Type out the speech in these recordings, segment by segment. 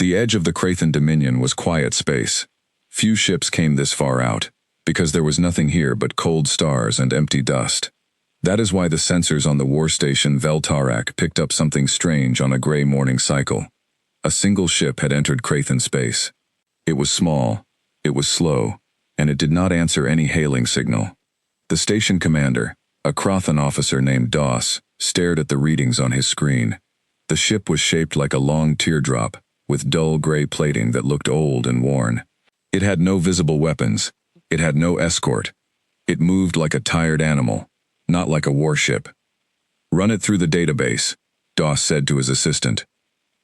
The edge of the Krathen Dominion was quiet space. Few ships came this far out, because there was nothing here but cold stars and empty dust. That is why the sensors on the war station Veltarak picked up something strange on a gray morning cycle. A single ship had entered Krathen space. It was small, it was slow, and it did not answer any hailing signal. The station commander, a Krathen officer named Doss, stared at the readings on his screen. The ship was shaped like a long teardrop, with dull gray plating that looked old and worn. It had no visible weapons. It had no escort. It moved like a tired animal, not like a warship. "Run it through the database," Doss said to his assistant.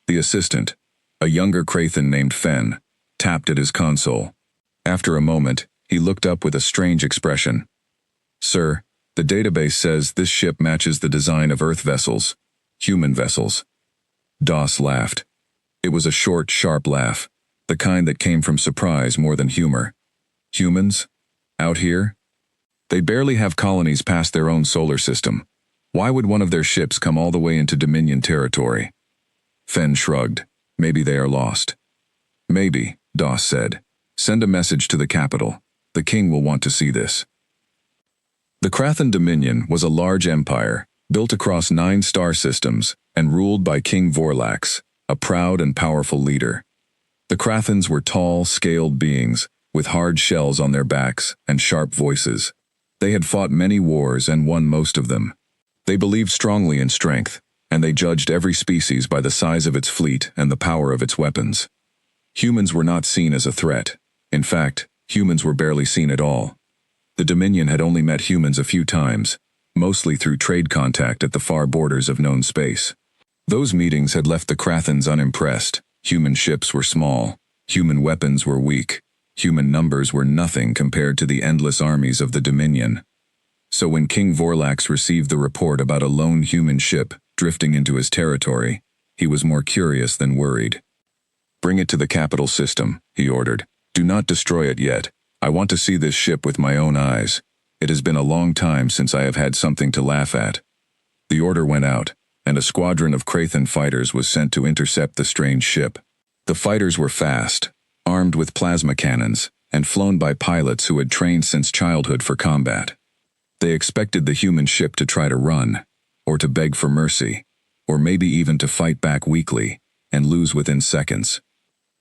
The assistant, a younger Krathen named Fen, tapped at his console. After a moment, he looked up with a strange expression. "Sir, the database says this ship matches the design of Earth vessels, human vessels." Doss laughed. It was a short, sharp laugh, the kind that came from surprise more than humor. "Humans? Out here? They barely have colonies past their own solar system. Why would one of their ships come all the way into Dominion territory?" Fen shrugged. "Maybe they are lost." "Maybe," Doss said. "Send a message to the capital. The king will want to see this." The Krathen Dominion was a large empire, built across 9 star systems, and ruled by King Vorlax, a proud and powerful leader. The Krathens were tall, scaled beings, with hard shells on their backs and sharp voices. They had fought many wars and won most of them. They believed strongly in strength, and they judged every species by the size of its fleet and the power of its weapons. Humans were not seen as a threat. In fact, humans were barely seen at all. The Dominion had only met humans a few times, mostly through trade contact at the far borders of known space. Those meetings had left the Krathens unimpressed. Human ships were small. Human weapons were weak. Human numbers were nothing compared to the endless armies of the Dominion. So when King Vorlax received the report about a lone human ship drifting into his territory, he was more curious than worried. "Bring it to the capital system," he ordered. "Do not destroy it yet. I want to see this ship with my own eyes. It has been a long time since I have had something to laugh at." The order went out, and a squadron of Krathen fighters was sent to intercept the strange ship. The fighters were fast, armed with plasma cannons, and flown by pilots who had trained since childhood for combat. They expected the human ship to try to run, or to beg for mercy, or maybe even to fight back weakly, and lose within seconds.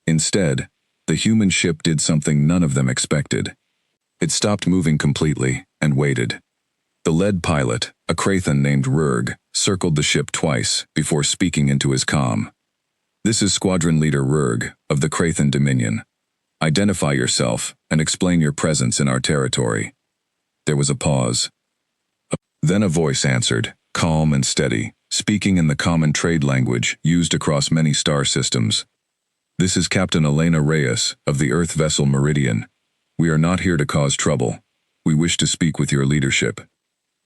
Instead, the human ship did something none of them expected. It stopped moving completely, and waited. The lead pilot, a Krathen named Rurg, circled the ship twice before speaking into his comm. "This is Squadron Leader Rurg, of the Krathen Dominion. Identify yourself, and explain your presence in our territory." There was a pause. Then a voice answered, calm and steady, speaking in the common trade language used across many star systems. "This is Captain Elena Reyes, of the Earth vessel Meridian. We are not here to cause trouble. We wish to speak with your leadership."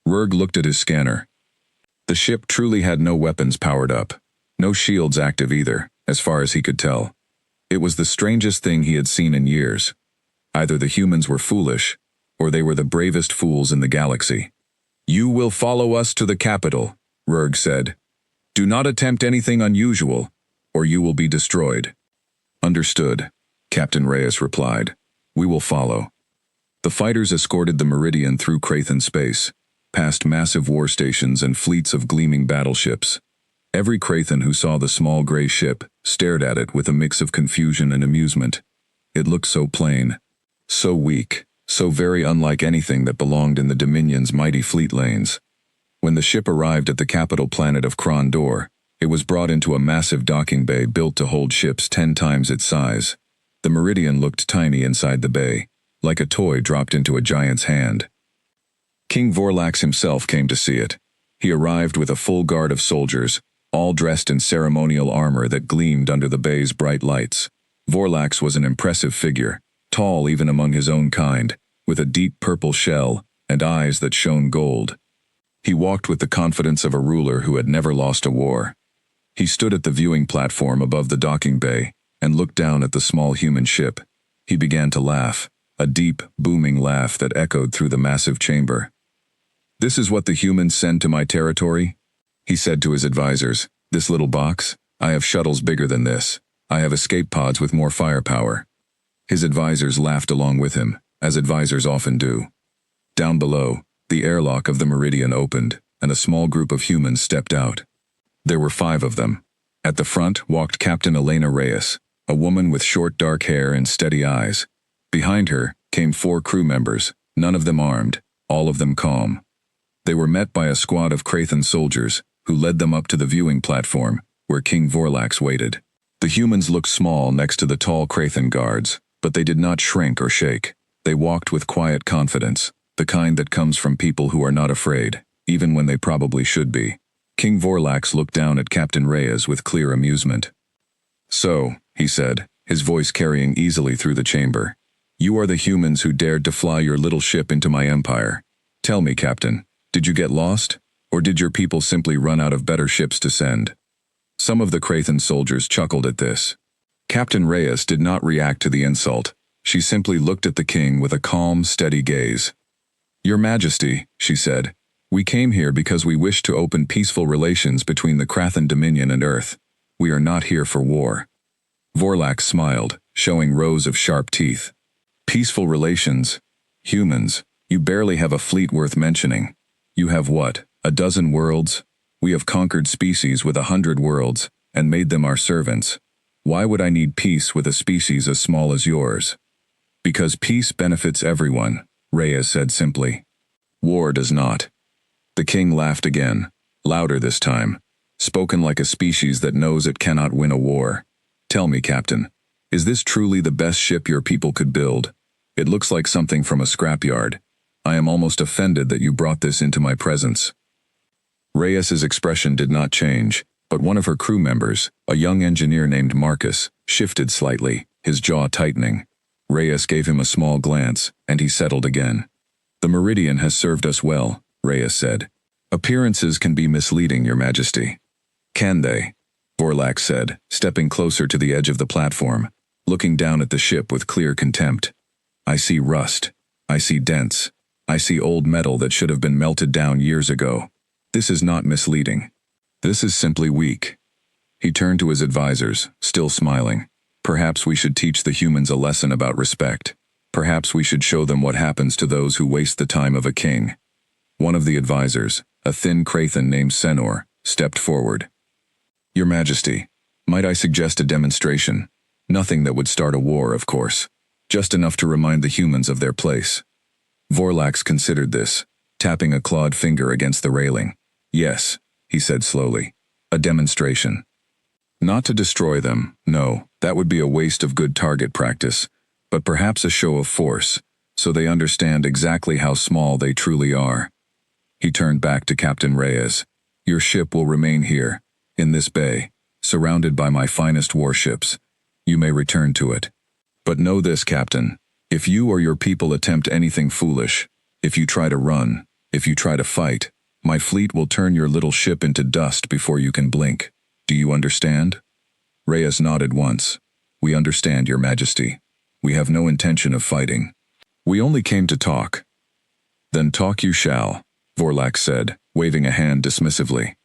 Rurg looked at his scanner. The ship truly had no weapons powered up, no shields active either, as far as he could tell. It was the strangest thing he had seen in years. Either the humans were foolish, or they were the bravest fools in the galaxy. "You will follow us to the capital," Rurg said. "Do not attempt anything unusual, or you will be destroyed." "Understood," Captain Reyes replied. "We will follow." The fighters escorted the Meridian through Krathen space, past massive war stations and fleets of gleaming battleships. Every Krathen who saw the small gray ship stared at it with a mix of confusion and amusement. It looked so plain, so weak, so very unlike anything that belonged in the Dominion's mighty fleet lanes. When the ship arrived at the capital planet of Krondor, it was brought into a massive docking bay built to hold ships 10 times its size. The Meridian looked tiny inside the bay, like a toy dropped into a giant's hand. King Vorlax himself came to see it. He arrived with a full guard of soldiers, all dressed in ceremonial armor that gleamed under the bay's bright lights. Vorlax was an impressive figure, tall even among his own kind, with a deep purple shell and eyes that shone gold. He walked with the confidence of a ruler who had never lost a war. He stood at the viewing platform above the docking bay and looked down at the small human ship. He began to laugh, a deep, booming laugh that echoed through the massive chamber. "This is what the humans send to my territory?" he said to his advisors. "This little box? I have shuttles bigger than this. I have escape pods with more firepower. His advisors laughed along with him, as advisors often do. Down below, the airlock of the Meridian opened, and a small group of humans stepped out. There were 5 of them. At the front walked Captain Elena Reyes, a woman with short dark hair and steady eyes. Behind her came 4 crew members, none of them armed, all of them calm. They were met by a squad of Krathan soldiers, who led them up to the viewing platform, where King Vorlax waited. The humans looked small next to the tall Krathan guards, but they did not shrink or shake. They walked with quiet confidence, the kind that comes from people who are not afraid, even when they probably should be. King Vorlax looked down at Captain Reyes with clear amusement. "So," he said, his voice carrying easily through the chamber, "you are the humans who dared to fly your little ship into my empire. Tell me, Captain, did you get lost? Or did your people simply run out of better ships to send?" Some of the Krathan soldiers chuckled at this. Captain Reyes did not react to the insult. She simply looked at the king with a calm, steady gaze. "Your Majesty," she said, "we came here because we wish to open peaceful relations between the Krathan Dominion and Earth. We are not here for war." Vorlax smiled, showing rows of sharp teeth. "Peaceful relations? Humans, you barely have a fleet worth mentioning. You have what, a dozen worlds? We have conquered species with 100 worlds, and made them our servants. Why would I need peace with a species as small as yours?" "Because peace benefits everyone," Reyes said simply. "War does not." The king laughed again, louder this time, spoken like a species that knows it cannot win a war. "Tell me, Captain, is this truly the best ship your people could build? It looks like something from a scrapyard. I am almost offended that you brought this into my presence." Reyes's expression did not change, but one of her crew members, a young engineer named Marcus, shifted slightly, his jaw tightening. Reyes gave him a small glance, and he settled again. "The Meridian has served us well," Reyes said. "Appearances can be misleading, Your Majesty." "Can they?" Vorlax said, stepping closer to the edge of the platform, looking down at the ship with clear contempt. "I see rust. I see dents. I see old metal that should have been melted down years ago. This is not misleading. This is simply weak." He turned to his advisors, still smiling. "Perhaps we should teach the humans a lesson about respect. Perhaps we should show them what happens to those who waste the time of a king." One of the advisors, a thin Krathan named Senor, stepped forward. "Your Majesty, might I suggest a demonstration? Nothing that would start a war, of course. Just enough to remind the humans of their place." Vorlax considered this, tapping a clawed finger against the railing. "Yes," he said slowly. "A demonstration. Not to destroy them, no, that would be a waste of good target practice, but perhaps a show of force, so they understand exactly how small they truly are." He turned back to Captain Reyes. "Your ship will remain here, in this bay, surrounded by my finest warships. You may return to it. But know this, Captain, if you or your people attempt anything foolish, if you try to run, if you try to fight, my fleet will turn your little ship into dust before you can blink. Do you understand?" Reyes nodded once. "We understand, Your Majesty. We have no intention of fighting. We only came to talk." "Then talk you shall," Vorlax said, waving a hand dismissively.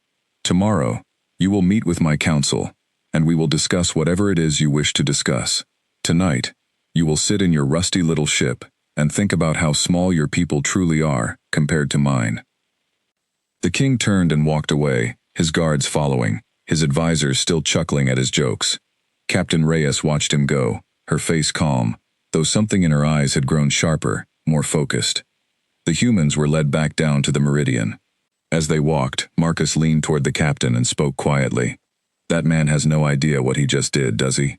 "Tomorrow, you will meet with my council, and we will discuss whatever it is you wish to discuss. Tonight, you will sit in your rusty little ship and think about how small your people truly are compared to mine." The king turned and walked away, his guards following, his advisors still chuckling at his jokes. Captain Reyes watched him go, her face calm, though something in her eyes had grown sharper, more focused. The humans were led back down to the Meridian. As they walked, Marcus leaned toward the captain and spoke quietly. "That man has no idea what he just did, does he?"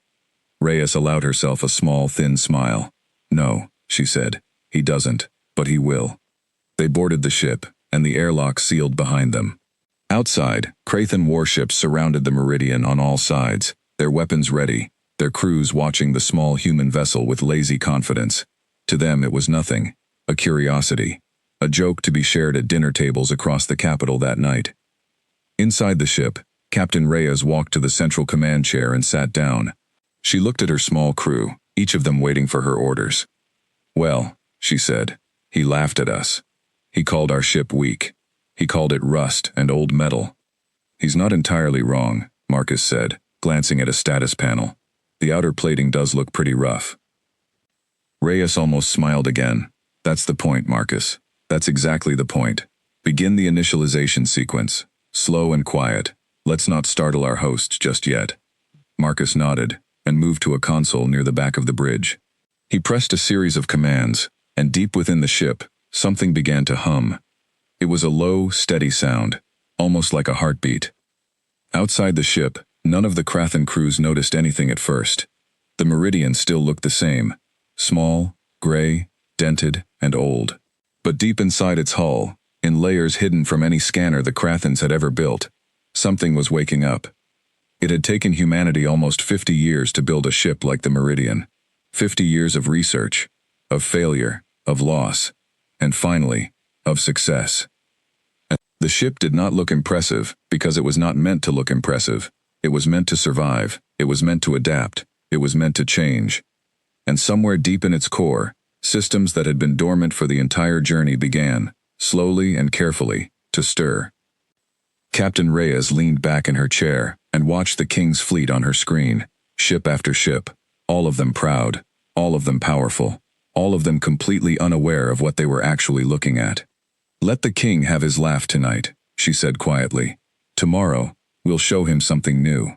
Reyes allowed herself a small, thin smile. "No," she said, "he doesn't, but he will." They boarded the ship, and the airlock sealed behind them. Outside, Krathan warships surrounded the Meridian on all sides, their weapons ready, their crews watching the small human vessel with lazy confidence. To them it was nothing, a curiosity, a joke to be shared at dinner tables across the capital that night. Inside the ship, Captain Reyes walked to the central command chair and sat down. She looked at her small crew, each of them waiting for her orders. "Well," she said, "he laughed at us. He called our ship weak. He called it rust and old metal." "He's not entirely wrong," Marcus said, glancing at a status panel. The outer plating does look pretty rough. Reyes almost smiled again. That's the point, Marcus. That's exactly the point. Begin the initialization sequence. Slow and quiet. Let's not startle our hosts just yet. Marcus nodded and moved to a console near the back of the bridge. He pressed a series of commands, and deep within the ship, something began to hum. It was a low, steady sound, almost like a heartbeat. Outside the ship, none of the Krathen crews noticed anything at first. The Meridian still looked the same, small, gray, dented, and old. But deep inside its hull, in layers hidden from any scanner the Krathens had ever built, something was waking up. It had taken humanity almost 50 years to build a ship like the Meridian. 50 years of research, of failure, of loss, and finally, of success. The ship did not look impressive because it was not meant to look impressive. It was meant to survive, it was meant to adapt, it was meant to change. And somewhere deep in its core, systems that had been dormant for the entire journey began, slowly and carefully, to stir. Captain Reyes leaned back in her chair and watched the King's fleet on her screen, ship after ship, all of them proud, all of them powerful, all of them completely unaware of what they were actually looking at. Let the King have his laugh tonight, she said quietly. Tomorrow, we'll show him something new.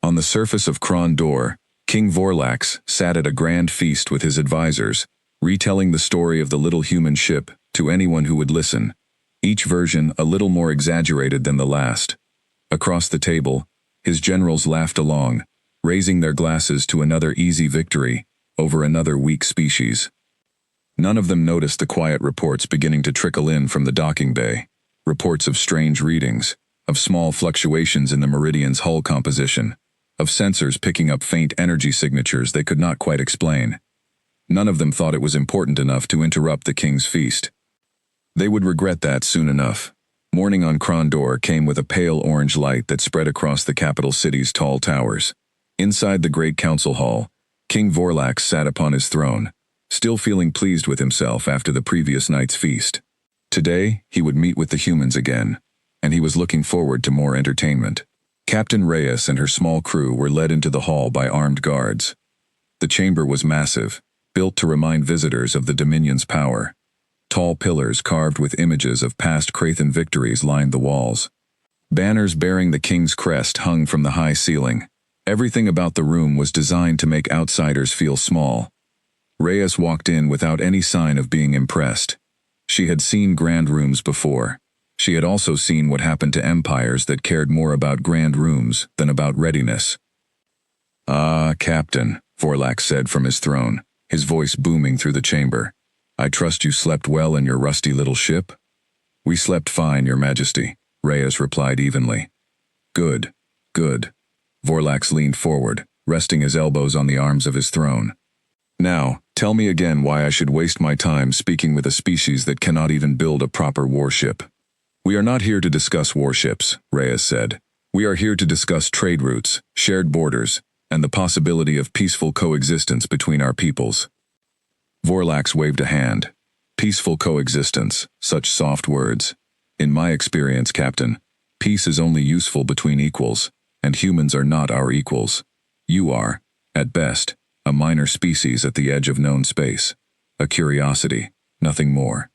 On the surface of Kron Dor, King Vorlax sat at a grand feast with his advisors, retelling the story of the little human ship to anyone who would listen, each version a little more exaggerated than the last. Across the table, his generals laughed along, raising their glasses to another easy victory over another weak species. None of them noticed the quiet reports beginning to trickle in from the docking bay, reports of strange readings, of small fluctuations in the Meridian's hull composition, of sensors picking up faint energy signatures they could not quite explain. None of them thought it was important enough to interrupt the King's feast. They would regret that soon enough. Morning on Kron Dor came with a pale orange light that spread across the capital city's tall towers. Inside the great council hall, King Vorlax sat upon his throne, still feeling pleased with himself after the previous night's feast. Today, he would meet with the humans again, and he was looking forward to more entertainment. Captain Reyes and her small crew were led into the hall by armed guards. The chamber was massive, built to remind visitors of the Dominion's power. Tall pillars carved with images of past Krathen victories lined the walls. Banners bearing the King's crest hung from the high ceiling. Everything about the room was designed to make outsiders feel small. Reyes walked in without any sign of being impressed. She had seen grand rooms before. She had also seen what happened to empires that cared more about grand rooms than about readiness. "Ah, Captain," Vorlax said from his throne, his voice booming through the chamber. "I trust you slept well in your rusty little ship?" "We slept fine, Your Majesty," Reyes replied evenly. "Good, good." Vorlax leaned forward, resting his elbows on the arms of his throne. "Now, tell me again why I should waste my time speaking with a species that cannot even build a proper warship." "We are not here to discuss warships," Reyes said. "We are here to discuss trade routes, shared borders, and the possibility of peaceful coexistence between our peoples." Vorlax waved a hand. "Peaceful coexistence, such soft words. In my experience, Captain, peace is only useful between equals, and humans are not our equals. You are, at best, a minor species at the edge of known space. A curiosity, nothing more."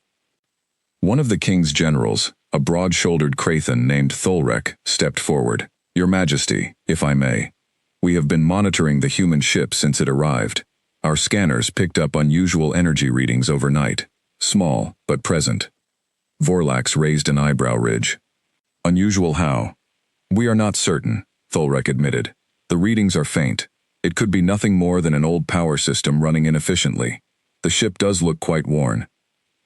One of the King's generals, a broad-shouldered Krathen named Tholrek, stepped forward. "Your Majesty, if I may. We have been monitoring the human ship since it arrived. Our scanners picked up unusual energy readings overnight. Small, but present." Vorlax raised an eyebrow ridge. "Unusual how?" "We are not certain," Tholrek admitted. "The readings are faint. It could be nothing more than an old power system running inefficiently. The ship does look quite worn."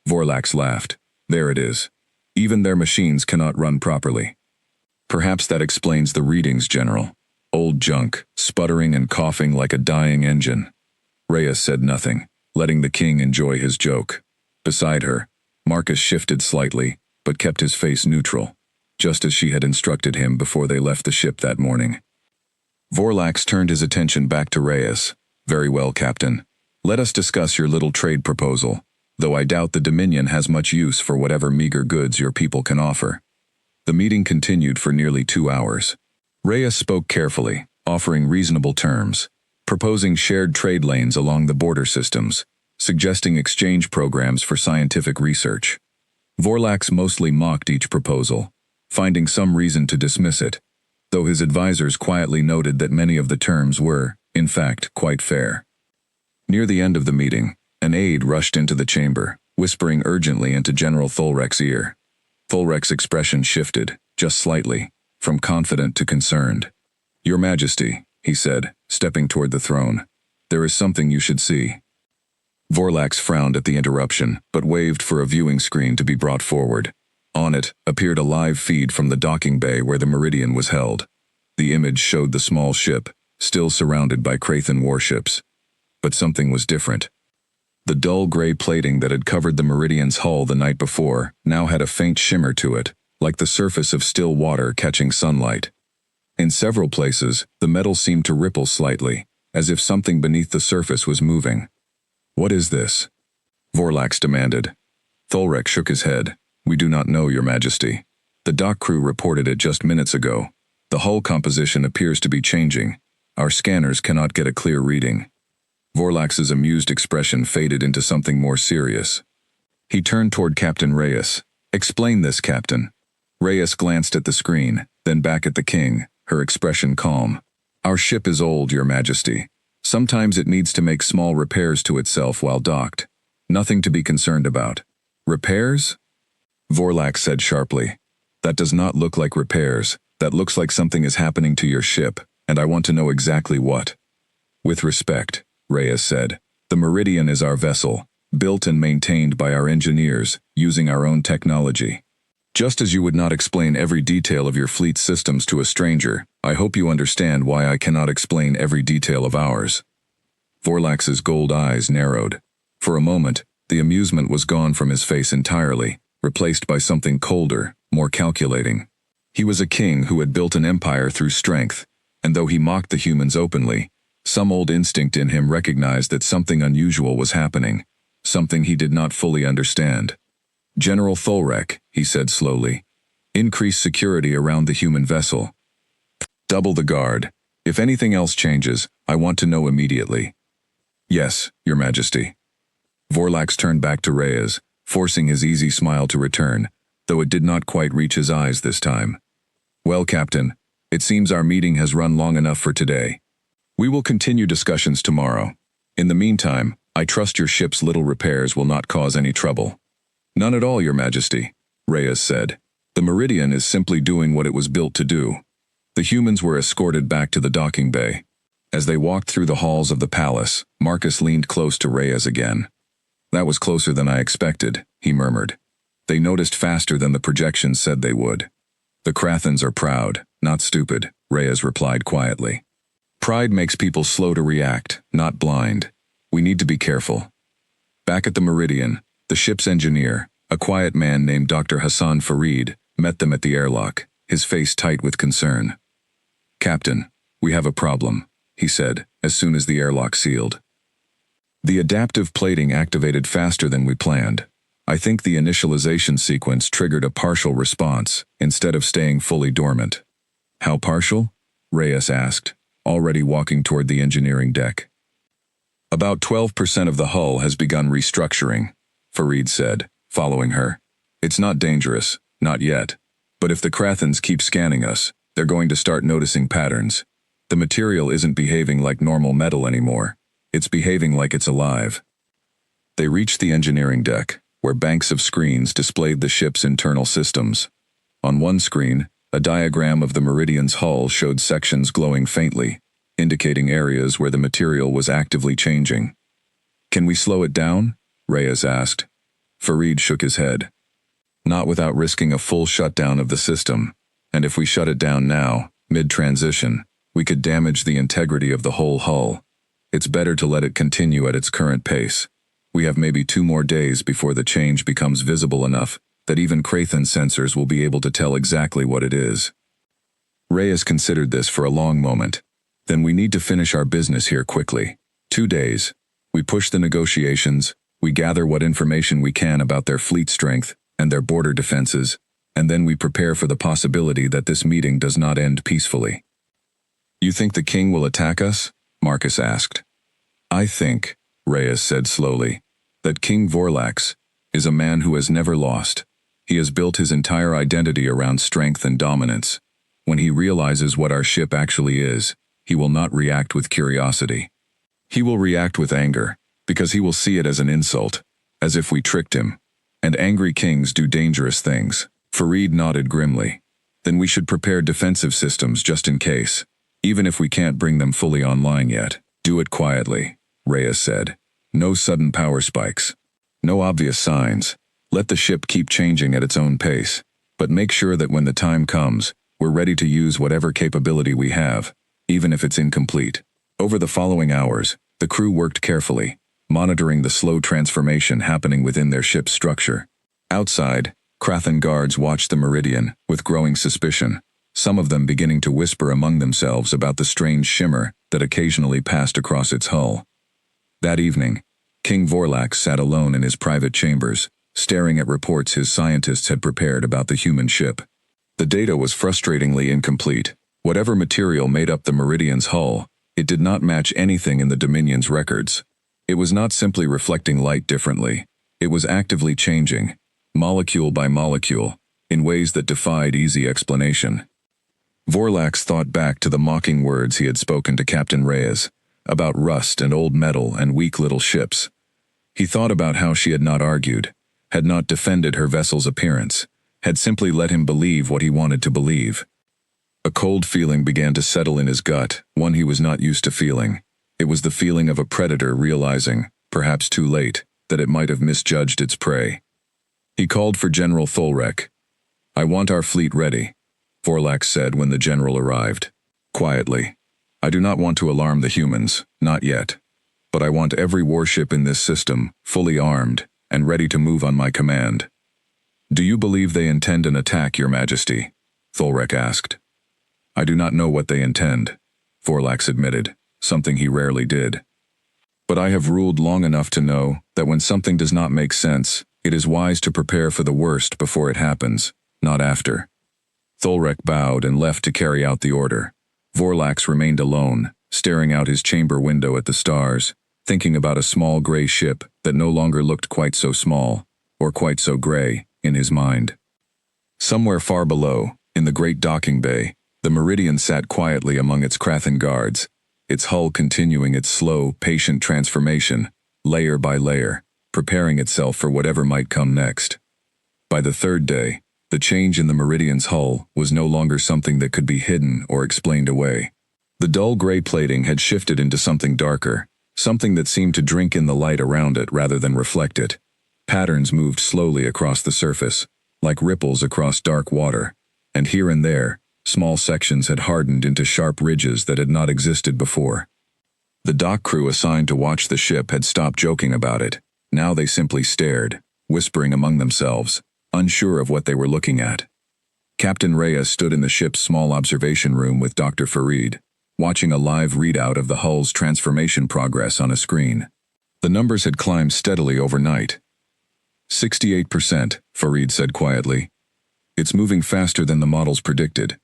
Vorlax laughed. "There it is. Even their machines cannot run properly." "Perhaps that explains the readings, General. Old junk, sputtering and coughing like a dying engine." Reyes said nothing, letting the King enjoy his joke. Beside her, Marcus shifted slightly, but kept his face neutral, just as she had instructed him before they left the ship that morning. Vorlax turned his attention back to Reyes. "Very well, Captain. Let us discuss your little trade proposal, though I doubt the Dominion has much use for whatever meager goods your people can offer." The meeting continued for nearly 2 hours. Reyes spoke carefully, offering reasonable terms. proposing shared trade lanes along the border systems, suggesting exchange programs for scientific research. Vorlax mostly mocked each proposal, finding some reason to dismiss it, though his advisors quietly noted that many of the terms were, in fact, quite fair. Near the end of the meeting, an aide rushed into the chamber, whispering urgently into General Thulrek's ear. Thulrek's expression shifted, just slightly, from confident to concerned. "Your Majesty," he said, stepping toward the throne, "there is something you should see." Vorlax frowned at the interruption, but waved for a viewing screen to be brought forward. On it appeared a live feed from the docking bay where the Meridian was held. The image showed the small ship, still surrounded by Krathan warships. But something was different. The dull gray plating that had covered the Meridian's hull the night before now had a faint shimmer to it, like the surface of still water catching sunlight. In several places, the metal seemed to ripple slightly, as if something beneath the surface was moving. "What is this?" Vorlax demanded. Thulrek shook his head. "We do not know, Your Majesty. The dock crew reported it just minutes ago. The hull composition appears to be changing. Our scanners cannot get a clear reading." Vorlax's amused expression faded into something more serious. He turned toward Captain Reyes. "Explain this, Captain." Reyes glanced at the screen, then back at the king, her expression calm. "Our ship is old, Your Majesty. Sometimes it needs to make small repairs to itself while docked. Nothing to be concerned about." "Repairs?" Vorlax said sharply. "That does not look like repairs. That looks like something is happening to your ship, and I want to know exactly what." "With respect," Reyes said, "the Meridian is our vessel, built and maintained by our engineers, using our own technology. Just as you would not explain every detail of your fleet's systems to a stranger, I hope you understand why I cannot explain every detail of ours." Vorlax's gold eyes narrowed. For a moment, the amusement was gone from his face entirely, replaced by something colder, more calculating. He was a king who had built an empire through strength, and though he mocked the humans openly, some old instinct in him recognized that something unusual was happening, something he did not fully understand. "General Thulrek," he said slowly, "increase security around the human vessel. Double the guard. If anything else changes, I want to know immediately." "Yes, Your Majesty." Vorlax turned back to Reyes, forcing his easy smile to return, though it did not quite reach his eyes this time. "Well, Captain, it seems our meeting has run long enough for today. We will continue discussions tomorrow. In the meantime, I trust your ship's little repairs will not cause any trouble." "None at all, Your Majesty," Reyes said. "The Meridian is simply doing what it was built to do." The humans were escorted back to the docking bay. As they walked through the halls of the palace, Marcus leaned close to Reyes again. "That was closer than I expected," he murmured. "They noticed faster than the projections said they would." "The Krathans are proud, not stupid," Reyes replied quietly. "Pride makes people slow to react, not blind. We need to be careful." Back at the Meridian, the ship's engineer, a quiet man named Dr. Hassan Farid, met them at the airlock, his face tight with concern. "Captain, we have a problem," he said, as soon as the airlock sealed. "The adaptive plating activated faster than we planned. I think the initialization sequence triggered a partial response, instead of staying fully dormant." "How partial?" Reyes asked, already walking toward the engineering deck. "About 12% of the hull has begun restructuring," Farid said, following her. "It's not dangerous, not yet. But if the Krathans keep scanning us, they're going to start noticing patterns. The material isn't behaving like normal metal anymore. It's behaving like it's alive." They reached the engineering deck, where banks of screens displayed the ship's internal systems. On one screen, a diagram of the Meridian's hull showed sections glowing faintly, indicating areas where the material was actively changing. "Can we slow it down?" Reyes asked. Farid shook his head. "Not without risking a full shutdown of the system, and if we shut it down now, mid-transition, we could damage the integrity of the whole hull. It's better to let it continue at its current pace. We have maybe 2 more days before the change becomes visible enough that even Krathan sensors will be able to tell exactly what it is." Reyes considered this for a long moment. "Then we need to finish our business here quickly. 2 days. We push the negotiations, we gather what information we can about their fleet strength and their border defenses, and then we prepare for the possibility that this meeting does not end peacefully." "You think the king will attack us?" Marcus asked. I think, Reyes said slowly, that King Vorlax is a man who has never lost. He has built his entire identity around strength and dominance. When he realizes what our ship actually is, he will not react with curiosity. He will react with anger, because he will see it as an insult, as if we tricked him. And angry kings do dangerous things. Farid nodded grimly. Then we should prepare defensive systems just in case, even if we can't bring them fully online yet. Do it quietly, Reyes said. No sudden power spikes. No obvious signs. Let the ship keep changing at its own pace, but make sure that when the time comes, we're ready to use whatever capability we have, even if it's incomplete. Over the following hours, the crew worked carefully, monitoring the slow transformation happening within their ship's structure. Outside, Krathan guards watched the Meridian with growing suspicion, some of them beginning to whisper among themselves about the strange shimmer that occasionally passed across its hull. That evening, King Vorlax sat alone in his private chambers, staring at reports his scientists had prepared about the human ship. The data was frustratingly incomplete. Whatever material made up the Meridian's hull, it did not match anything in the Dominion's records. It was not simply reflecting light differently. It was actively changing, molecule by molecule, in ways that defied easy explanation. Vorlax thought back to the mocking words he had spoken to Captain Reyes, about rust and old metal and weak little ships. He thought about how she had not argued, had not defended her vessel's appearance, had simply let him believe what he wanted to believe. A cold feeling began to settle in his gut, one he was not used to feeling. It was the feeling of a predator realizing, perhaps too late, that it might have misjudged its prey. He called for General Thulrek. I want our fleet ready, Vorlax said when the general arrived. Quietly. I do not want to alarm the humans, not yet. But I want every warship in this system, fully armed, and ready to move on my command. Do you believe they intend an attack, Your Majesty? Thulrek asked. I do not know what they intend, Vorlax admitted, something he rarely did. But I have ruled long enough to know that when something does not make sense, it is wise to prepare for the worst before it happens, not after. Thulrek bowed and left to carry out the order. Vorlax remained alone, staring out his chamber window at the stars, thinking about a small gray ship that no longer looked quite so small, or quite so gray, in his mind. Somewhere far below, in the great docking bay, the Meridian sat quietly among its Krathan guards, its hull continuing its slow, patient transformation, layer by layer, preparing itself for whatever might come next. By the third day, the change in the Meridian's hull was no longer something that could be hidden or explained away. The dull gray plating had shifted into something darker, something that seemed to drink in the light around it rather than reflect it. Patterns moved slowly across the surface, like ripples across dark water, and here and there, small sections had hardened into sharp ridges that had not existed before. The dock crew assigned to watch the ship had stopped joking about it. Now they simply stared, whispering among themselves, unsure of what they were looking at. Captain Reyes stood in the ship's small observation room with Dr. Farid, watching a live readout of the hull's transformation progress on a screen. The numbers had climbed steadily overnight. 68%, Farid said quietly. It's moving faster than the models predicted.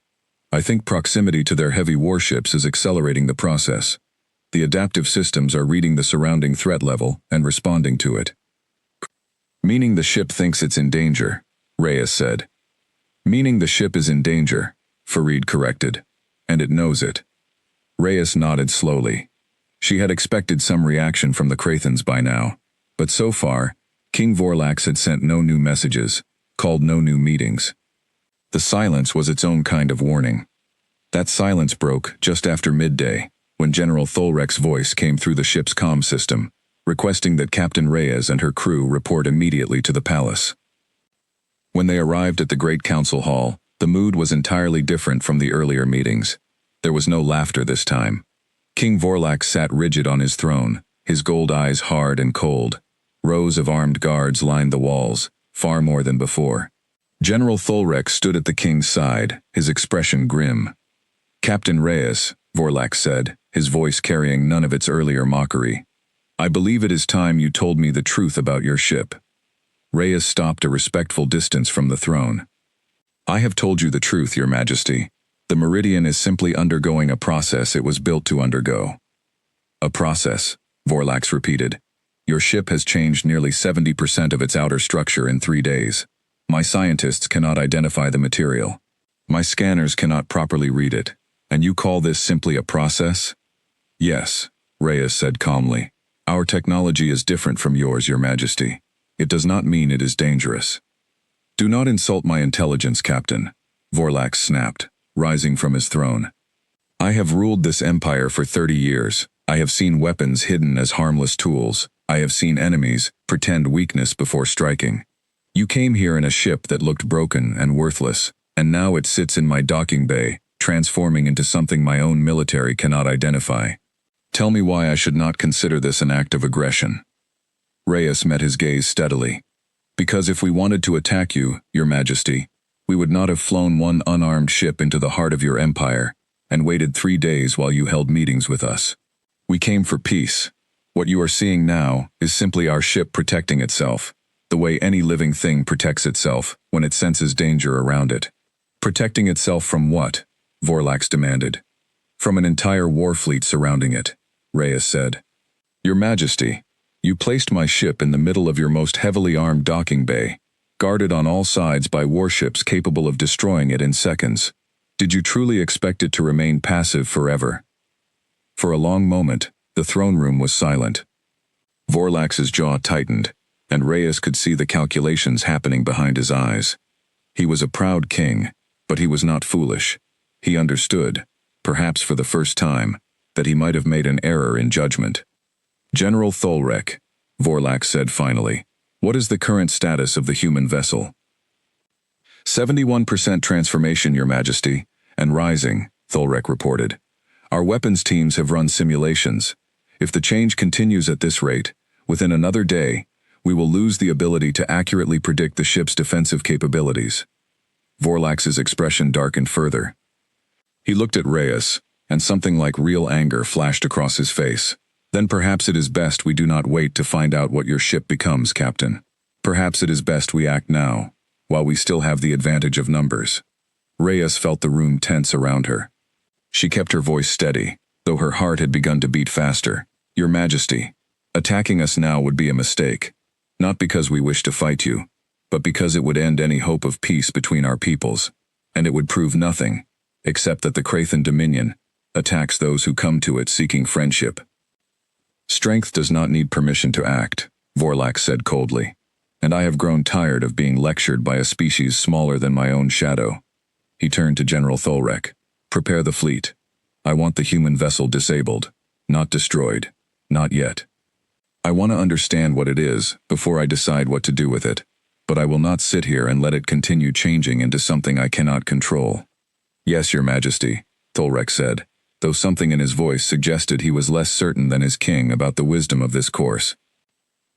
I think proximity to their heavy warships is accelerating the process. The adaptive systems are reading the surrounding threat level and responding to it. Meaning the ship thinks it's in danger, Reyes said. Meaning the ship is in danger, Farid corrected. And it knows it. Reyes nodded slowly. She had expected some reaction from the Krathans by now, but so far, King Vorlax had sent no new messages, called no new meetings. The silence was its own kind of warning. That silence broke just after midday, when General Thulrek's voice came through the ship's comm system, requesting that Captain Reyes and her crew report immediately to the palace. When they arrived at the Great Council Hall, the mood was entirely different from the earlier meetings. There was no laughter this time. King Vorlax sat rigid on his throne, his gold eyes hard and cold. Rows of armed guards lined the walls, far more than before. General Thulrek stood at the king's side, his expression grim. Captain Reyes, Vorlax said, his voice carrying none of its earlier mockery. I believe it is time you told me the truth about your ship. Reyes stopped a respectful distance from the throne. I have told you the truth, Your Majesty. The Meridian is simply undergoing a process it was built to undergo. A process, Vorlax repeated. Your ship has changed nearly 70% of its outer structure in 3 days. My scientists cannot identify the material. My scanners cannot properly read it. And you call this simply a process? Yes, Reyes said calmly. Our technology is different from yours, Your Majesty. It does not mean it is dangerous. Do not insult my intelligence, Captain, Vorlax snapped, rising from his throne. I have ruled this empire for 30 years. I have seen weapons hidden as harmless tools. I have seen enemies pretend weakness before striking. You came here in a ship that looked broken and worthless, and now it sits in my docking bay, transforming into something my own military cannot identify. Tell me why I should not consider this an act of aggression. Reyes met his gaze steadily. Because if we wanted to attack you, Your Majesty, we would not have flown one unarmed ship into the heart of your empire and waited 3 days while you held meetings with us. We came for peace. What you are seeing now is simply our ship protecting itself, the way any living thing protects itself when it senses danger around it. Protecting itself from what? Vorlax demanded. From an entire war fleet surrounding it, Reyes said. Your Majesty, you placed my ship in the middle of your most heavily armed docking bay, guarded on all sides by warships capable of destroying it in seconds. Did you truly expect it to remain passive forever? For a long moment, the throne room was silent. Vorlax's jaw tightened, and Reyes could see the calculations happening behind his eyes. He was a proud king, but he was not foolish. He understood, perhaps for the first time, that he might have made an error in judgment. General Tholrek, Vorlax said finally, what is the current status of the human vessel? 71% transformation, Your Majesty, and rising, Tholrek reported. Our weapons teams have run simulations. If the change continues at this rate, within another day, we will lose the ability to accurately predict the ship's defensive capabilities. Vorlax's expression darkened further. He looked at Reyes, and something like real anger flashed across his face. Then perhaps it is best we do not wait to find out what your ship becomes, Captain. Perhaps it is best we act now, while we still have the advantage of numbers. Reyes felt the room tense around her. She kept her voice steady, though her heart had begun to beat faster. Your Majesty, attacking us now would be a mistake. Not because we wish to fight you, but because it would end any hope of peace between our peoples, and it would prove nothing, except that the Krathan Dominion attacks those who come to it seeking friendship. Strength does not need permission to act, Vorlax said coldly, and I have grown tired of being lectured by a species smaller than my own shadow. He turned to General Tholrek. Prepare the fleet. I want the human vessel disabled, not destroyed, not yet. I want to understand what it is before I decide what to do with it, but I will not sit here and let it continue changing into something I cannot control. Yes, Your Majesty, Tholrek said, though something in his voice suggested he was less certain than his king about the wisdom of this course.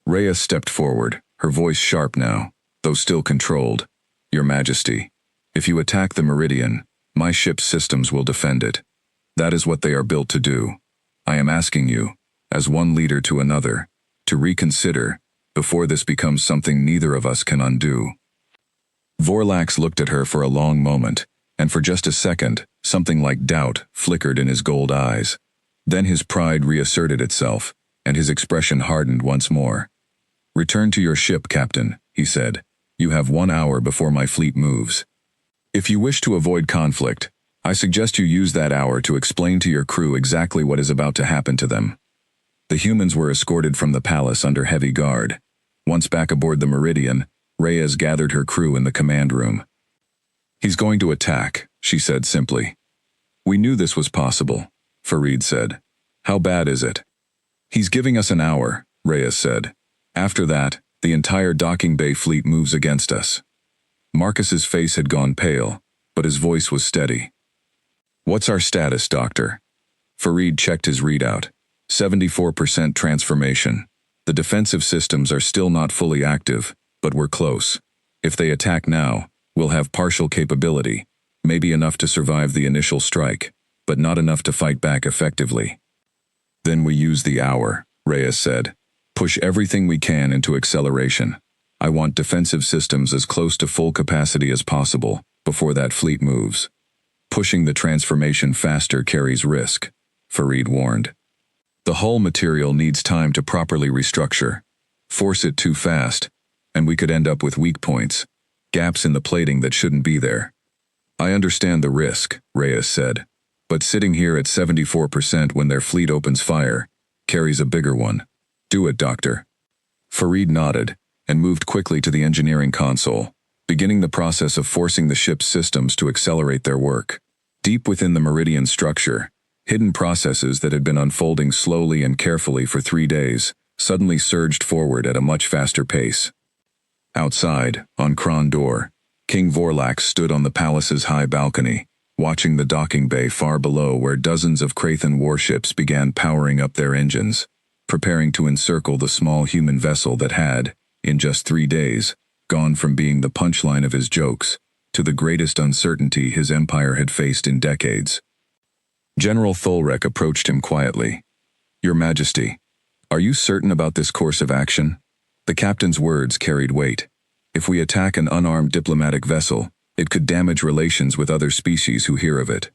Reyes stepped forward, her voice sharp now, though still controlled. Your Majesty, if you attack the Meridian, my ship's systems will defend it. That is what they are built to do. I am asking you, as one leader to another, to reconsider, before this becomes something neither of us can undo. Vorlax looked at her for a long moment, and for just a second, something like doubt flickered in his gold eyes. Then his pride reasserted itself, and his expression hardened once more. Return to your ship, Captain, he said. You have 1 hour before my fleet moves. If you wish to avoid conflict, I suggest you use that hour to explain to your crew exactly what is about to happen to them. The humans were escorted from the palace under heavy guard. Once back aboard the Meridian, Reyes gathered her crew in the command room. He's going to attack, she said simply. We knew this was possible, Farid said. How bad is it? He's giving us an hour, Reyes said. After that, the entire docking bay fleet moves against us. Marcus's face had gone pale, but his voice was steady. What's our status, Doctor? Farid checked his readout. 74% transformation. The defensive systems are still not fully active, but we're close. If they attack now, we'll have partial capability, maybe enough to survive the initial strike, but not enough to fight back effectively. Then we use the hour, Reyes said. Push everything we can into acceleration. I want defensive systems as close to full capacity as possible before that fleet moves. Pushing the transformation faster carries risk, Farid warned. The hull material needs time to properly restructure. Force it too fast, and we could end up with weak points, gaps in the plating that shouldn't be there. I understand the risk, Reyes said, but sitting here at 74% when their fleet opens fire carries a bigger one. Do it, Doctor. Farid nodded and moved quickly to the engineering console, beginning the process of forcing the ship's systems to accelerate their work. Deep within the Meridian structure, hidden processes that had been unfolding slowly and carefully for 3 days suddenly surged forward at a much faster pace. Outside, on Kron Door, King Vorlax stood on the palace's high balcony, watching the docking bay far below where dozens of Krathan warships began powering up their engines, preparing to encircle the small human vessel that had, in just 3 days, gone from being the punchline of his jokes to the greatest uncertainty his empire had faced in decades. General Tholrek approached him quietly. "Your Majesty, are you certain about this course of action?" The captain's words carried weight. If we attack an unarmed diplomatic vessel, it could damage relations with other species who hear of it.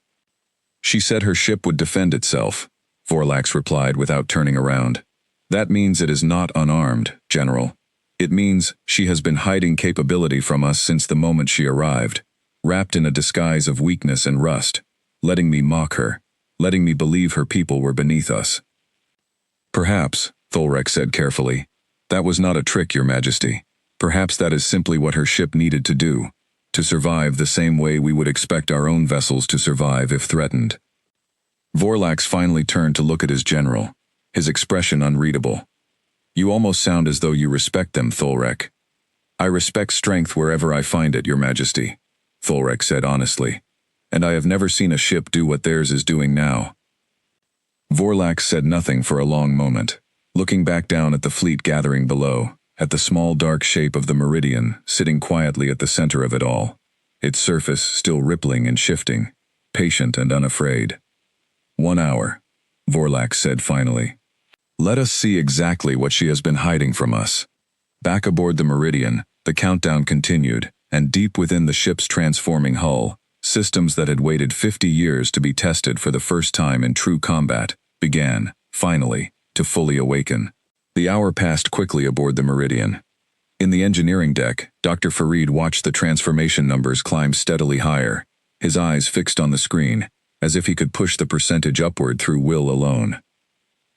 "She said her ship would defend itself," Vorlax replied without turning around. "That means it is not unarmed, General. It means she has been hiding capability from us since the moment she arrived, wrapped in a disguise of weakness and rust, letting me mock her, letting me believe her people were beneath us." "Perhaps," Tholrek said carefully, "that was not a trick, Your Majesty. Perhaps that is simply what her ship needed to do, to survive the same way we would expect our own vessels to survive if threatened." Vorlax finally turned to look at his general, his expression unreadable. "You almost sound as though you respect them, Tholrek." "I respect strength wherever I find it, Your Majesty," Tholrek said honestly, "and I have never seen a ship do what theirs is doing now." Vorlax said nothing for a long moment, looking back down at the fleet gathering below, at the small dark shape of the Meridian sitting quietly at the center of it all, its surface still rippling and shifting, patient and unafraid. "1 hour," Vorlax said finally. "Let us see exactly what she has been hiding from us." Back aboard the Meridian, the countdown continued, and deep within the ship's transforming hull, systems that had waited 50 years to be tested for the first time in true combat began, finally, to fully awaken. The hour passed quickly aboard the Meridian. In the engineering deck, Dr. Farid watched the transformation numbers climb steadily higher, his eyes fixed on the screen, as if he could push the percentage upward through will alone.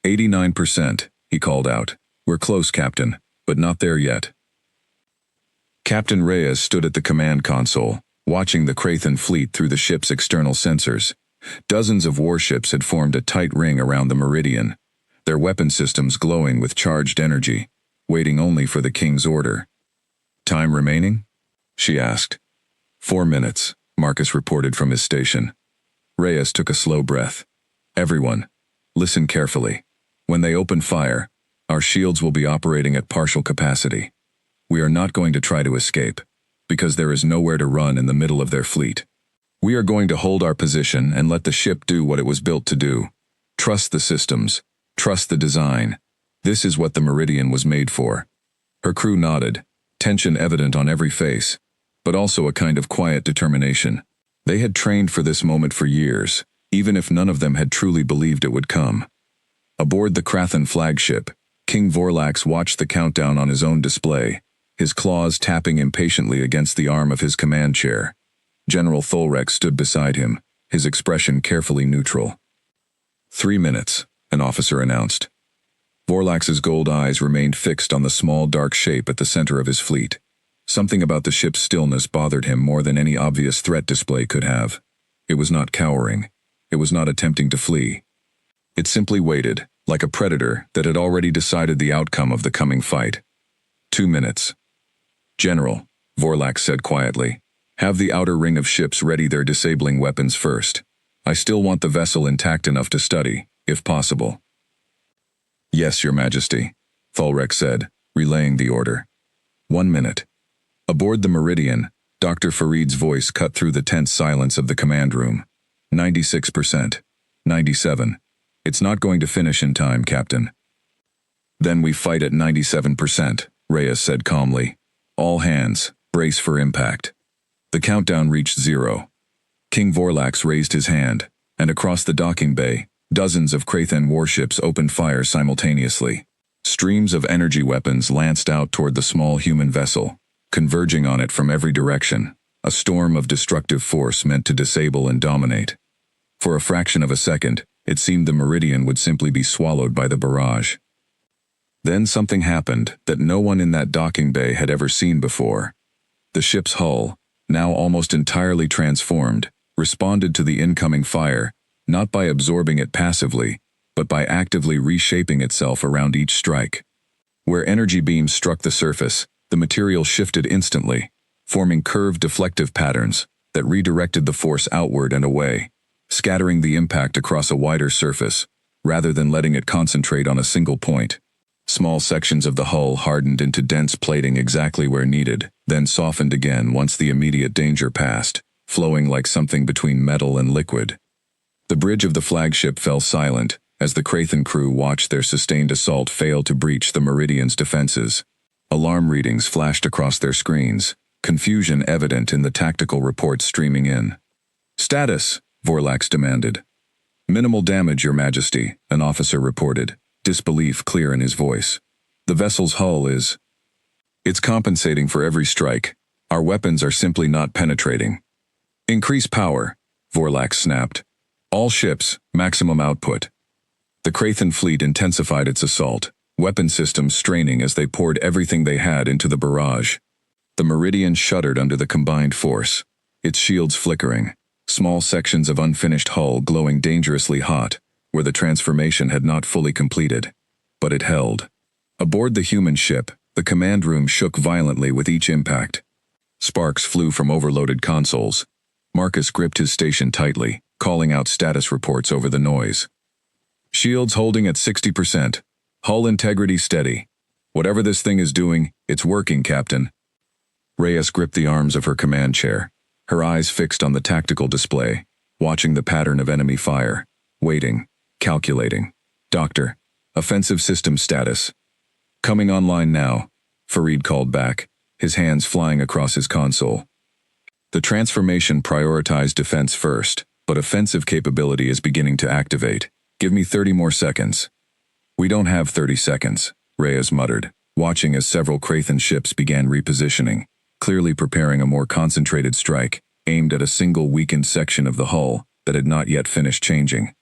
89%, he called out. "We're close, Captain, but not there yet." Captain Reyes stood at the command console, watching the Krathan fleet through the ship's external sensors. Dozens of warships had formed a tight ring around the Meridian, their weapon systems glowing with charged energy, waiting only for the King's order. "Time remaining?" she asked. 4 minutes, Marcus reported from his station. Reyes took a slow breath. "Everyone, listen carefully. When they open fire, our shields will be operating at partial capacity. We are not going to try to escape, because there is nowhere to run in the middle of their fleet. We are going to hold our position and let the ship do what it was built to do. Trust the systems. Trust the design. This is what the Meridian was made for." Her crew nodded, tension evident on every face, but also a kind of quiet determination. They had trained for this moment for years, even if none of them had truly believed it would come. Aboard the Krathan flagship, King Vorlax watched the countdown on his own display, his claws tapping impatiently against the arm of his command chair. General Tholrek stood beside him, his expression carefully neutral. 3 minutes, an officer announced. Vorlax's gold eyes remained fixed on the small dark shape at the center of his fleet. Something about the ship's stillness bothered him more than any obvious threat display could have. It was not cowering. It was not attempting to flee. It simply waited, like a predator that had already decided the outcome of the coming fight. 2 minutes. "General," Vorlax said quietly, "have the outer ring of ships ready their disabling weapons first. I still want the vessel intact enough to study, if possible." "Yes, Your Majesty," Tholrek said, relaying the order. 1 minute. Aboard the Meridian, Dr. Farid's voice cut through the tense silence of the command room. 96%. 97. "It's not going to finish in time, Captain." "Then we fight at 97%, Reyes said calmly. "All hands, brace for impact." The countdown reached 0. King Vorlax raised his hand, and across the docking bay, Dozens of Krathen warships opened fire simultaneously. Streams of energy weapons lanced out toward the small human vessel, converging on it from every direction, a storm of destructive force meant to disable and dominate. For a fraction of a second, it seemed the Meridian would simply be swallowed by the barrage. Then something happened that no one in that docking bay had ever seen before. The ship's hull, now almost entirely transformed, responded to the incoming fire, not by absorbing it passively, but by actively reshaping itself around each strike. Where energy beams struck the surface, the material shifted instantly, forming curved deflective patterns that redirected the force outward and away, scattering the impact across a wider surface, rather than letting it concentrate on a single point. Small sections of the hull hardened into dense plating exactly where needed, then softened again once the immediate danger passed, flowing like something between metal and liquid. The bridge of the flagship fell silent as the Krathen crew watched their sustained assault fail to breach the Meridian's defenses. Alarm readings flashed across their screens, confusion evident in the tactical reports streaming in. "Status," Vorlax demanded. "Minimal damage, Your Majesty," an officer reported, disbelief clear in his voice. "The vessel's hull is... It's compensating for every strike. Our weapons are simply not penetrating." "Increase power," Vorlax snapped. "All ships, maximum output." The Krathen fleet intensified its assault, weapon systems straining as they poured everything they had into the barrage. The Meridian shuddered under the combined force, its shields flickering, small sections of unfinished hull glowing dangerously hot, where the transformation had not fully completed. But it held. Aboard the human ship, the command room shook violently with each impact. Sparks flew from overloaded consoles. Marcus gripped his station tightly, calling out status reports over the noise. "Shields holding at 60%. Hull integrity steady. Whatever this thing is doing, it's working, Captain." Reyes gripped the arms of her command chair, her eyes fixed on the tactical display, watching the pattern of enemy fire, waiting, calculating. "Doctor, offensive system status." "Coming online now," Farid called back, his hands flying across his console. "The transformation prioritized defense first, but offensive capability is beginning to activate. Give me 30 more seconds." "We don't have 30 seconds, Reyes muttered, watching as several Krathen ships began repositioning, clearly preparing a more concentrated strike, aimed at a single weakened section of the hull that had not yet finished changing.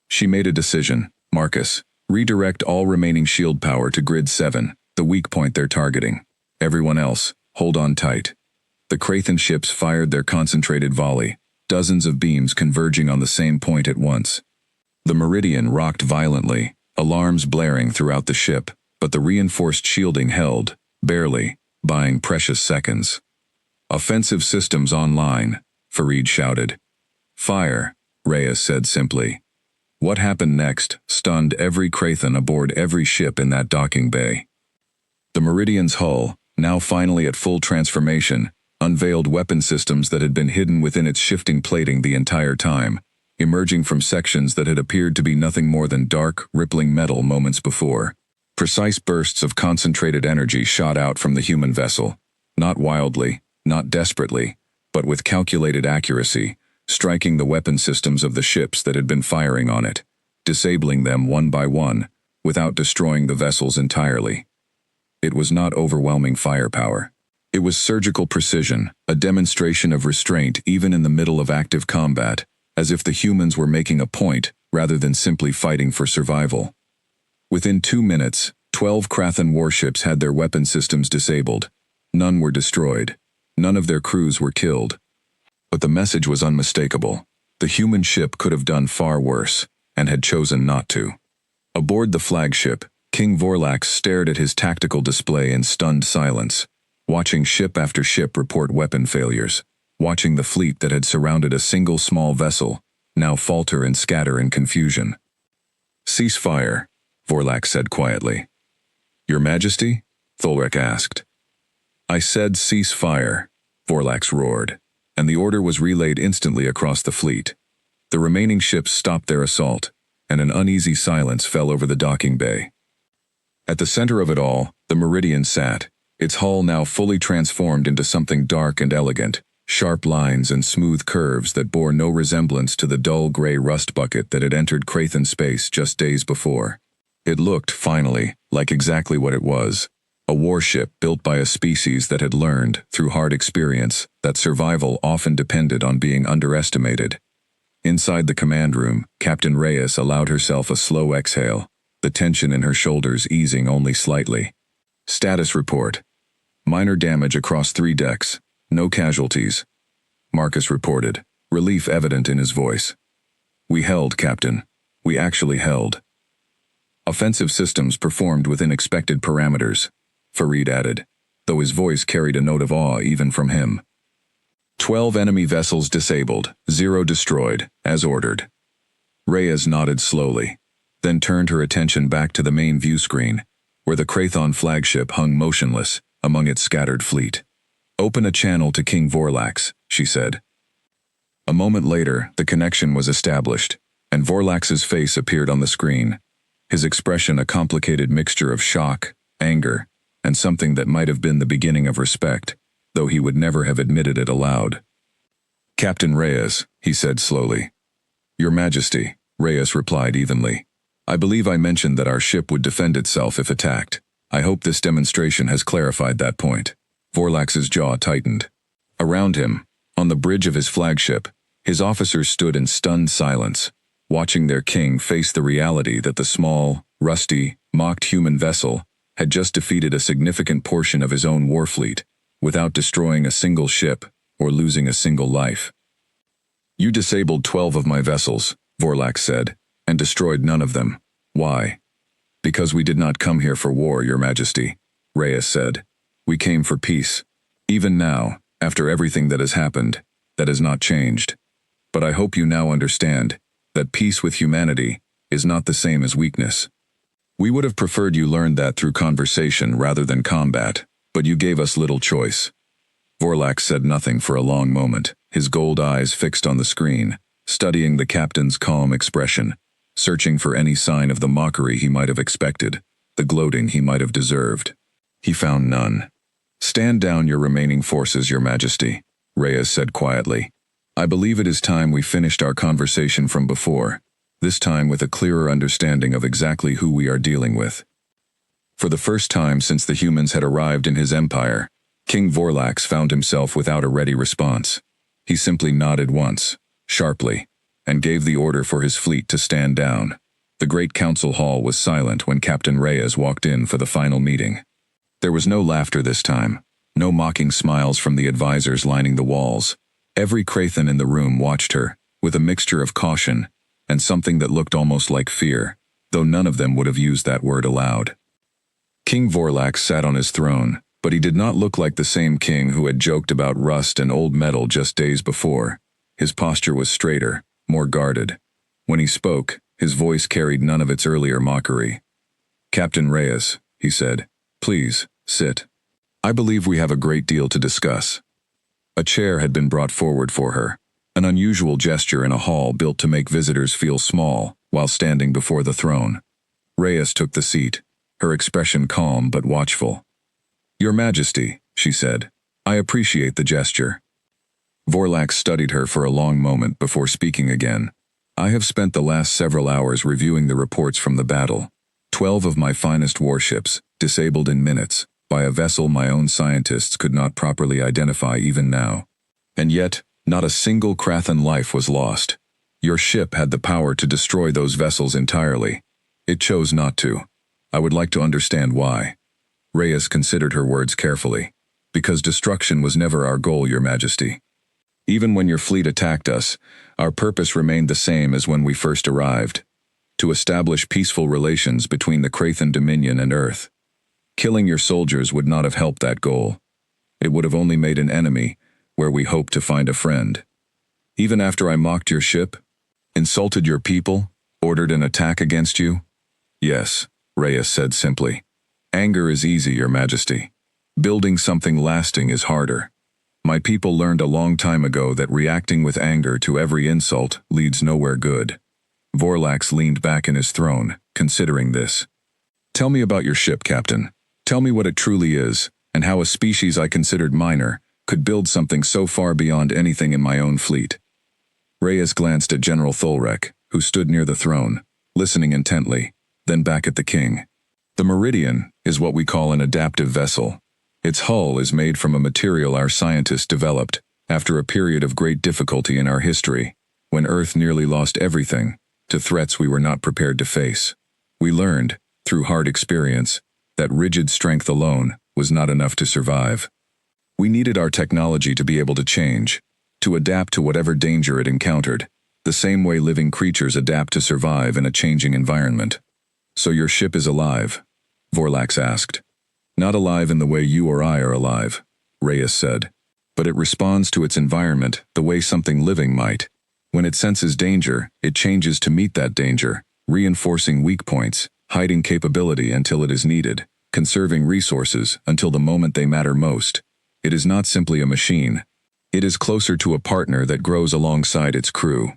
She made a decision. "Marcus, redirect all remaining shield power to Grid 7, the weak point they're targeting. Everyone else, hold on tight." The Krathen ships fired their concentrated volley, dozens of beams converging on the same point at once. The Meridian rocked violently, alarms blaring throughout the ship, but the reinforced shielding held, barely, buying precious seconds. "Offensive systems online," Farid shouted. "Fire," Reyes said simply. What happened next stunned every Krathen aboard every ship in that docking bay. The Meridian's hull, now finally at full transformation, unveiled weapon systems that had been hidden within its shifting plating the entire time, emerging from sections that had appeared to be nothing more than dark, rippling metal moments before. Precise bursts of concentrated energy shot out from the human vessel, not wildly, not desperately, but with calculated accuracy, striking the weapon systems of the ships that had been firing on it, disabling them one by one, without destroying the vessels entirely. It was not overwhelming firepower. It was surgical precision, a demonstration of restraint even in the middle of active combat, as if the humans were making a point rather than simply fighting for survival. Within 2 minutes, 12 Krathen warships had their weapon systems disabled. None were destroyed. None of their crews were killed. But the message was unmistakable. The human ship could have done far worse, and had chosen not to. Aboard the flagship, King Vorlax stared at his tactical display in stunned silence, watching ship after ship report weapon failures, watching the fleet that had surrounded a single small vessel now falter and scatter in confusion. "Cease fire," Vorlax said quietly. "Your Majesty?" Tholrek asked. "I said cease fire," Vorlax roared, and the order was relayed instantly across the fleet. The remaining ships stopped their assault, and an uneasy silence fell over the docking bay. At the center of it all, the Meridian sat, its hull now fully transformed into something dark and elegant, sharp lines and smooth curves that bore no resemblance to the dull gray rust bucket that had entered Crathan space just days before. It looked, finally, like exactly what it was. A warship built by a species that had learned, through hard experience, that survival often depended on being underestimated. Inside the command room, Captain Reyes allowed herself a slow exhale, the tension in her shoulders easing only slightly. Status report. Minor damage across 3 decks. No casualties. Marcus reported, relief evident in his voice. We held, Captain. We actually held. Offensive systems performed within expected parameters, Farid added, though his voice carried a note of awe even from him. 12 enemy vessels disabled, 0 destroyed, as ordered. Reyes nodded slowly, then turned her attention back to the main view screen, where the Crathon flagship hung motionless among its scattered fleet. Open a channel to King Vorlax, she said. A moment later, the connection was established, and Vorlax's face appeared on the screen, his expression a complicated mixture of shock, anger, and something that might have been the beginning of respect, though he would never have admitted it aloud. Captain Reyes, he said slowly. Your Majesty, Reyes replied evenly. I believe I mentioned that our ship would defend itself if attacked. I hope this demonstration has clarified that point. Vorlax's jaw tightened. Around him, on the bridge of his flagship, his officers stood in stunned silence, watching their king face the reality that the small, rusty, mocked human vessel had just defeated a significant portion of his own war fleet, without destroying a single ship or losing a single life. You disabled 12 of my vessels, Vorlax said, and destroyed none of them. Why? Because we did not come here for war, Your Majesty, Reyes said. We came for peace. Even now, after everything that has happened, that has not changed. But I hope you now understand that peace with humanity is not the same as weakness. We would have preferred you learned that through conversation rather than combat, but you gave us little choice. Vorlax said nothing for a long moment, his gold eyes fixed on the screen, studying the captain's calm expression, searching for any sign of the mockery he might have expected, the gloating he might have deserved. He found none. Stand down your remaining forces, Your Majesty, Reyes said quietly. I believe it is time we finished our conversation from before, this time with a clearer understanding of exactly who we are dealing with. For the first time since the humans had arrived in his empire, King Vorlax found himself without a ready response. He simply nodded once, sharply, and gave the order for his fleet to stand down. The great council hall was silent when Captain Reyes walked in for the final meeting. There was no laughter this time, no mocking smiles from the advisors lining the walls. Every Crathan in the room watched her, with a mixture of caution and something that looked almost like fear, though none of them would have used that word aloud. King Vorlax sat on his throne, but he did not look like the same king who had joked about rust and old metal just days before. His posture was straighter, more guarded. When he spoke, his voice carried none of its earlier mockery. Captain Reyes, he said, please, sit. I believe we have a great deal to discuss. A chair had been brought forward for her, an unusual gesture in a hall built to make visitors feel small while standing before the throne. Reyes took the seat, her expression calm but watchful. Your Majesty, she said, I appreciate the gesture. Vorlax studied her for a long moment before speaking again. I have spent the last several hours reviewing the reports from the battle. 12 of my finest warships, disabled in minutes, by a vessel my own scientists could not properly identify even now. And yet, not a single Crathan life was lost. Your ship had the power to destroy those vessels entirely. It chose not to. I would like to understand why. Reyes considered her words carefully. Because destruction was never our goal, Your Majesty. Even when your fleet attacked us, our purpose remained the same as when we first arrived. To establish peaceful relations between the Crathan Dominion and Earth. Killing your soldiers would not have helped that goal. It would have only made an enemy, where we hoped to find a friend. Even after I mocked your ship, insulted your people, ordered an attack against you? Yes, Reyes said simply. Anger is easy, Your Majesty. Building something lasting is harder. My people learned a long time ago that reacting with anger to every insult leads nowhere good. Vorlax leaned back in his throne, considering this. Tell me about your ship, Captain. Tell me what it truly is, and how a species I considered minor could build something so far beyond anything in my own fleet. Reyes glanced at General Thulrek, who stood near the throne, listening intently, then back at the king. The Meridian is what we call an adaptive vessel. Its hull is made from a material our scientists developed after a period of great difficulty in our history, when Earth nearly lost everything to threats we were not prepared to face. We learned, through hard experience, that rigid strength alone was not enough to survive. We needed our technology to be able to change, to adapt to whatever danger it encountered, the same way living creatures adapt to survive in a changing environment. So your ship is alive? Vorlax asked. Not alive in the way you or I are alive, Reyes said, but it responds to its environment the way something living might. When it senses danger, it changes to meet that danger, reinforcing weak points, hiding capability until it is needed, conserving resources until the moment they matter most. It is not simply a machine. It is closer to a partner that grows alongside its crew.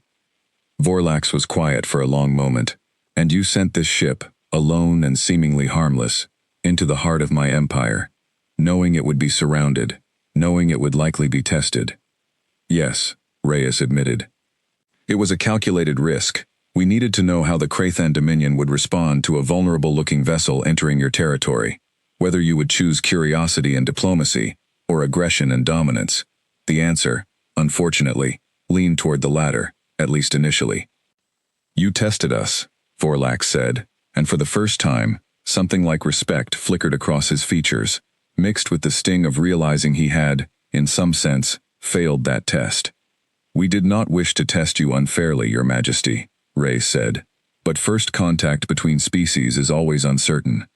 Vorlax was quiet for a long moment. And you sent this ship, alone and seemingly harmless, into the heart of my empire, knowing it would be surrounded, knowing it would likely be tested. Yes, Reyes admitted. It was a calculated risk. We needed to know how the Krathan Dominion would respond to a vulnerable-looking vessel entering your territory, whether you would choose curiosity and diplomacy, or aggression and dominance. The answer, unfortunately, leaned toward the latter, at least initially. You tested us, Vorlax said, and for the first time, something like respect flickered across his features, mixed with the sting of realizing he had, in some sense, failed that test. We did not wish to test you unfairly, Your Majesty, Rey said, but first contact between species is always uncertain.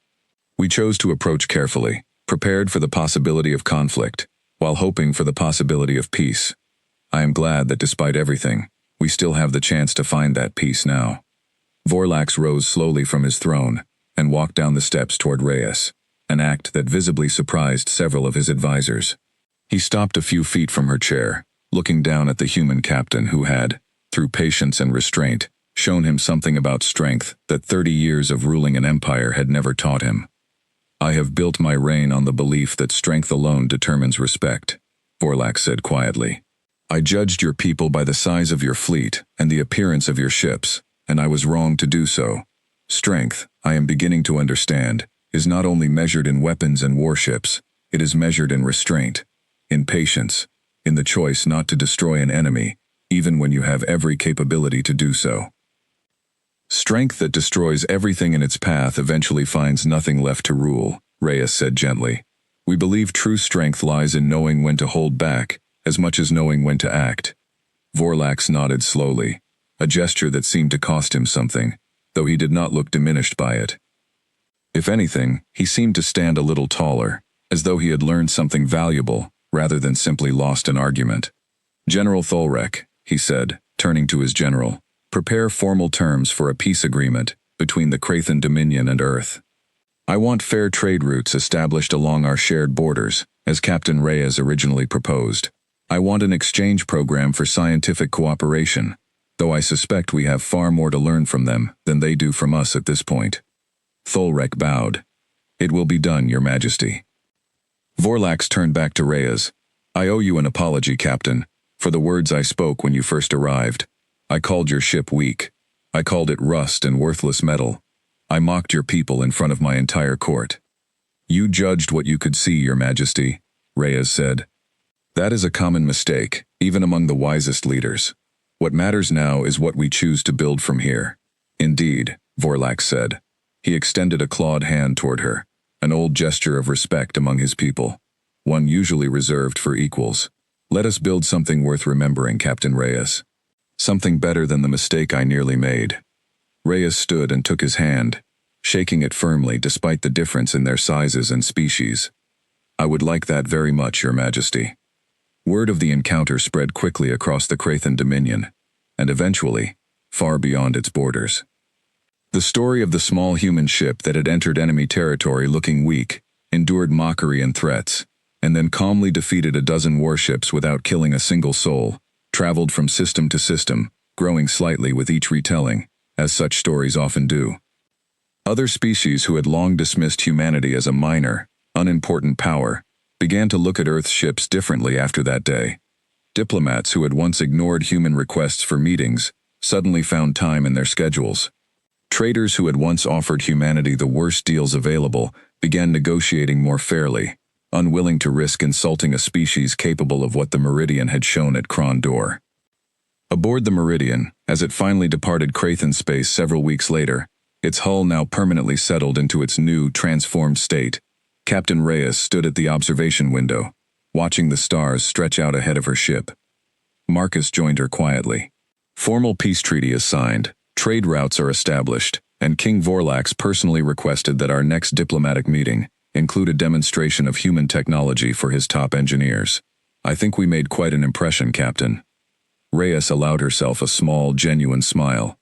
We chose to approach carefully, prepared for the possibility of conflict, while hoping for the possibility of peace. I am glad that despite everything, we still have the chance to find that peace now. Vorlax rose slowly from his throne and walked down the steps toward Reyes, an act that visibly surprised several of his advisors. He stopped a few feet from her chair, looking down at the human captain who had, through patience and restraint, shown him something about strength that 30 years of ruling an empire had never taught him. I have built my reign on the belief that strength alone determines respect, Vorlax said quietly. I judged your people by the size of your fleet and the appearance of your ships, and I was wrong to do so. Strength, I am beginning to understand, is not only measured in weapons and warships, it is measured in restraint, in patience, in the choice not to destroy an enemy, even when you have every capability to do so. Strength that destroys everything in its path eventually finds nothing left to rule, Reyes said gently. We believe true strength lies in knowing when to hold back, as much as knowing when to act. Vorlax nodded slowly, a gesture that seemed to cost him something, though he did not look diminished by it. If anything, he seemed to stand a little taller, as though he had learned something valuable, rather than simply lost an argument. General Thulrek, he said, turning to his general, prepare formal terms for a peace agreement between the Krathan Dominion and Earth. I want fair trade routes established along our shared borders, as Captain Reyes originally proposed. I want an exchange program for scientific cooperation, though I suspect we have far more to learn from them than they do from us at this point. Thulrek bowed. It will be done, Your Majesty. Vorlax turned back to Reyes. I owe you an apology, Captain, for the words I spoke when you first arrived. I called your ship weak. I called it rust and worthless metal. I mocked your people in front of my entire court. You judged what you could see, Your Majesty, Reyes said. That is a common mistake, even among the wisest leaders. What matters now is what we choose to build from here. Indeed, Vorlax said. He extended a clawed hand toward her, an old gesture of respect among his people, one usually reserved for equals. Let us build something worth remembering, Captain Reyes. Something better than the mistake I nearly made. Reyes stood and took his hand, shaking it firmly despite the difference in their sizes and species. I would like that very much, Your Majesty. Word of the encounter spread quickly across the Krathan Dominion, and eventually, far beyond its borders. The story of the small human ship that had entered enemy territory looking weak, endured mockery and threats, and then calmly defeated a dozen warships without killing a single soul, traveled from system to system, growing slightly with each retelling, as such stories often do. Other species who had long dismissed humanity as a minor, unimportant power, began to look at Earth's ships differently after that day. Diplomats who had once ignored human requests for meetings suddenly found time in their schedules. Traders who had once offered humanity the worst deals available began negotiating more fairly, unwilling to risk insulting a species capable of what the Meridian had shown at Krondor. Aboard the Meridian, as it finally departed Krathon space several weeks later, its hull now permanently settled into its new, transformed state, Captain Reyes stood at the observation window, watching the stars stretch out ahead of her ship. Marcus joined her quietly. Formal peace treaty is signed, trade routes are established, and King Vorlax personally requested that our next diplomatic meeting include a demonstration of human technology for his top engineers. I think we made quite an impression, Captain. Reyes allowed herself a small, genuine smile.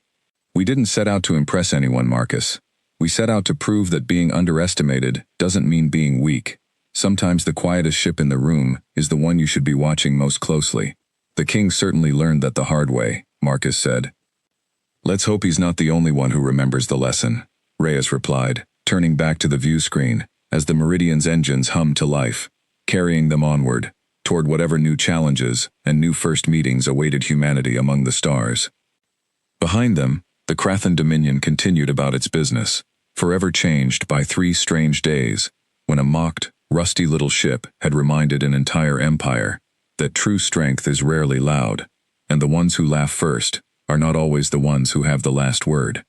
We didn't set out to impress anyone, Marcus. We set out to prove that being underestimated doesn't mean being weak. Sometimes the quietest ship in the room is the one you should be watching most closely. The king certainly learned that the hard way, Marcus said. Let's hope he's not the only one who remembers the lesson, Reyes replied, turning back to the view screen as the Meridian's engines hummed to life, carrying them onward, toward whatever new challenges and new first meetings awaited humanity among the stars. Behind them, the Krathon Dominion continued about its business, forever changed by 3 strange days, when a mocked, rusty little ship had reminded an entire empire that true strength is rarely loud, and the ones who laugh first are not always the ones who have the last word.